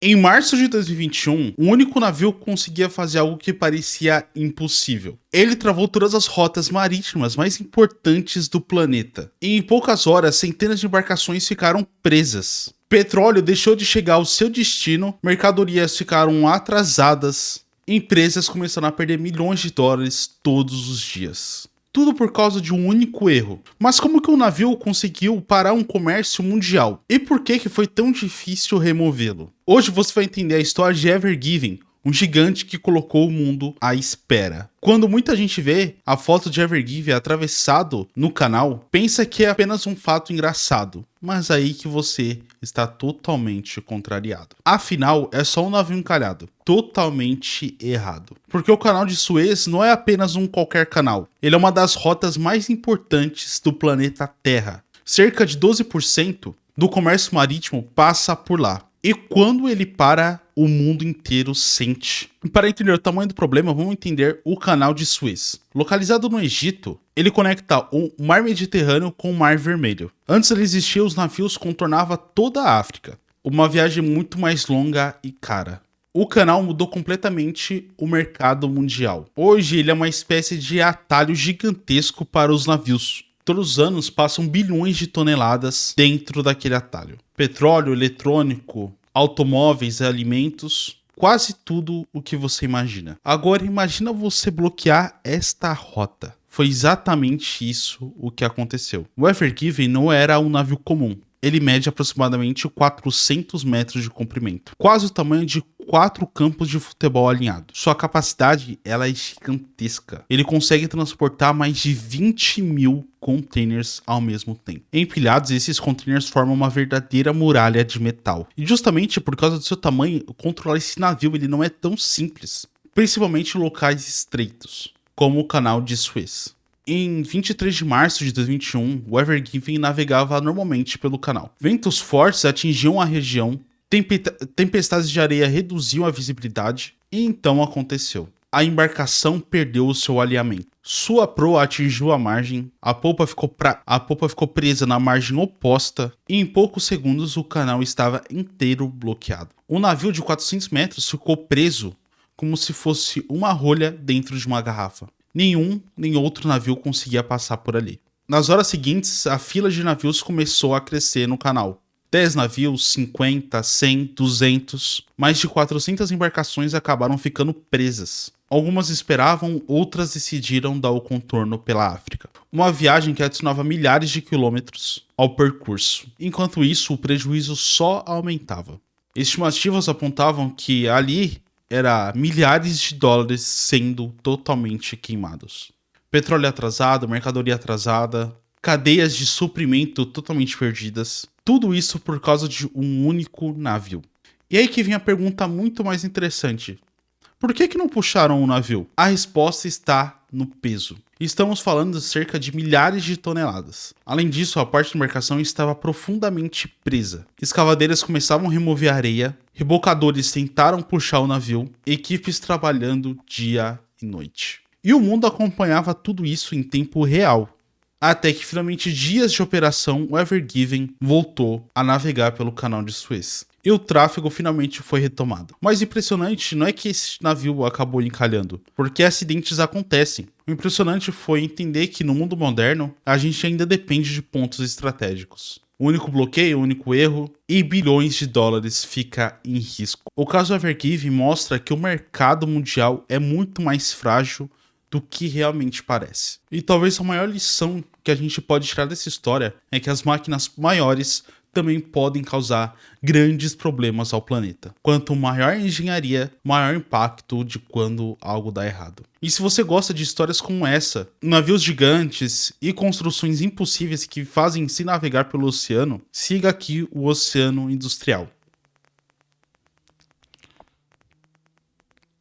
Em março de 2021, um único navio conseguia fazer algo que parecia impossível. Ele travou todas as rotas marítimas mais importantes do planeta. E em poucas horas, centenas de embarcações ficaram presas. Petróleo deixou de chegar ao seu destino, mercadorias ficaram atrasadas, empresas começaram a perder milhões de dólares todos os dias. Tudo por causa de um único erro. Mas como que o navio conseguiu parar um comércio mundial? E por que foi tão difícil removê-lo? Hoje você vai entender a história de Ever Given, um gigante que colocou o mundo à espera. Quando muita gente vê a foto de Ever Given atravessado no canal, pensa que é apenas um fato engraçado. Mas aí que você está totalmente contrariado. Afinal, é só um navio encalhado. Totalmente errado. Porque o canal de Suez não é apenas um qualquer canal. Ele é uma das rotas mais importantes do planeta Terra. Cerca de 12% do comércio marítimo passa por lá. E quando ele para, o mundo inteiro sente. E para entender o tamanho do problema, vamos entender o canal de Suez. Localizado no Egito, ele conecta o Mar Mediterrâneo com o Mar Vermelho. Antes ele existia, os navios contornavam toda a África. Uma viagem muito mais longa e cara. O canal mudou completamente o mercado mundial. Hoje ele é uma espécie de atalho gigantesco para os navios. Todos os anos passam bilhões de toneladas dentro daquele atalho. Petróleo, eletrônico, automóveis, alimentos, quase tudo o que você imagina. Agora imagina você bloquear esta rota. Foi exatamente isso o que aconteceu. O Ever Given não era um navio comum. Ele mede aproximadamente 400 metros de comprimento, quase o tamanho de 4 campos de futebol alinhados. Sua capacidade ela é gigantesca. Ele consegue transportar mais de 20 mil containers ao mesmo tempo. Empilhados, esses containers formam uma verdadeira muralha de metal. E justamente por causa do seu tamanho, controlar esse navio ele não é tão simples, principalmente em locais estreitos, como o canal de Suez. Em 23 de março de 2021, o Ever Given navegava normalmente pelo canal. Ventos fortes atingiam a região, tempestades de areia reduziam a visibilidade, e então aconteceu. A embarcação perdeu o seu alinhamento. Sua proa atingiu a margem, a polpa ficou presa na margem oposta, e em poucos segundos o canal estava inteiro bloqueado. O navio de 400 metros ficou preso como se fosse uma rolha dentro de uma garrafa. Nenhum nem outro navio conseguia passar por ali. Nas horas seguintes, a fila de navios começou a crescer no canal. 10 navios, 50, 100, 200. Mais de 400 embarcações acabaram ficando presas. Algumas esperavam, outras decidiram dar o contorno pela África. Uma viagem que adicionava milhares de quilômetros ao percurso. Enquanto isso, o prejuízo só aumentava. Estimativas apontavam que ali era milhares de dólares sendo totalmente queimados. Petróleo atrasado, mercadoria atrasada, cadeias de suprimento totalmente perdidas. Tudo isso por causa de um único navio. E aí que vem a pergunta muito mais interessante. Por que não puxaram o navio? A resposta está no peso. Estamos falando de cerca de milhares de toneladas. Além disso, a parte da embarcação estava profundamente presa. Escavadeiras começavam a remover a areia, rebocadores tentaram puxar o navio, equipes trabalhando dia e noite. E o mundo acompanhava tudo isso em tempo real. Até que finalmente, dias de operação, o Ever Given voltou a navegar pelo canal de Suez. E o tráfego finalmente foi retomado. Mas o impressionante não é que esse navio acabou encalhando, porque acidentes acontecem. O impressionante foi entender que no mundo moderno, a gente ainda depende de pontos estratégicos. O único bloqueio, o único erro, e bilhões de dólares fica em risco. O caso Ever Given mostra que o mercado mundial é muito mais frágil do que realmente parece. E talvez a maior lição que a gente pode tirar dessa história é que as máquinas maiores também podem causar grandes problemas ao planeta. Quanto maior a engenharia, maior o impacto de quando algo dá errado. E se você gosta de histórias como essa, navios gigantes e construções impossíveis que fazem se navegar pelo oceano, siga aqui o Oceano Industrial.